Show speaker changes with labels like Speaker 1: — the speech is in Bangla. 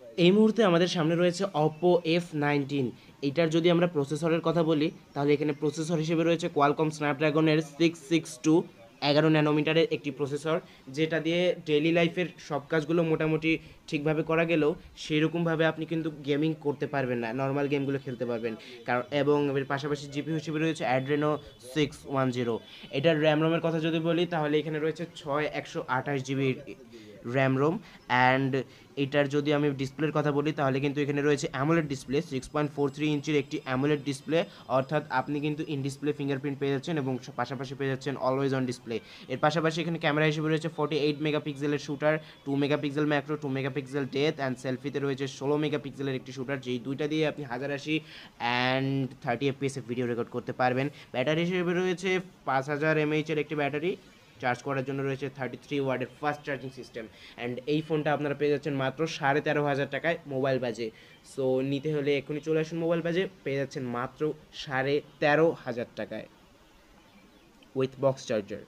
Speaker 1: এই মুহূর্তে আমাদের সামনে রয়েছে Oppo F19। এইটার যদি আমরা প্রসেসরের কথা বলি তাহলে এখানে প্রসেসর হিসেবে রয়েছে কোয়ালকম স্ন্যাপড্রাগনের 662 11 ন্যানোমিটারের একটি প্রসেসর, যেটা দিয়ে ডেইলি লাইফের সব কাজগুলো মোটামুটি ঠিকভাবে করা গেলেও সেরকমভাবে আপনি কিন্তু গেমিং করতে পারবেন না, নর্মাল গেমগুলো খেলতে পারবেন। কারণ এবং এর পাশাপাশি জিপি হিসেবে রয়েছে অ্যাড্রেনো 610। এটার র্যাম রোমের কথা যদি বলি তাহলে এখানে রয়েছে 128 জিবির র্যাম রোম। অ্যান্ড এটার যদি আমি ডিসপ্লের কথা বলি তাহলে কিন্তু এখানে রয়েছে অ্যামোলেড ডিসপ্লে, 6.43 ইঞ্চির একটি অ্যামোলেড ডিসপ্লে। অর্থাৎ আপনি কিন্তু ইন ডিসপ্লে ফিঙ্গারপ্রিন্ট পেয়ে যাচ্ছেন এবং পাশাপাশি পেয়ে যাচ্ছেন অলওয়েজ অন ডিসপ্লে। এর পাশাপাশি এখানে ক্যামেরা হিসেবে রয়েছে 48 মেগাপিক্সেলের shooter, 2 megapixel macro, 2 megapixel depth, and সেলফিতে রয়েছে 16 মেগাপিক্সেলের একটি শুটার, যেই দুইটা দিয়ে আপনি 1080 অ্যান্ড 30 FPS ভিডিও রেকর্ড করতে পারবেন। ব্যাটারি হিসেবে রয়েছে 5000 mAh-এর একটি ব্যাটারি। চার্জ করার জন্য রয়েছে 33 ওয়াটের ফাস্ট চার্জিং সিস্টেম। অ্যান্ড এই ফোনটা আপনারা পেয়ে যাচ্ছেন মাত্র 13,500 টাকায় মোবাইল বাজে। সো নিতে হলে এক্ষুনি চলে আসুন মোবাইল বাজে, পেয়ে যাচ্ছেন মাত্র 13,500 টাকায় উইথ বক্স চার্জার।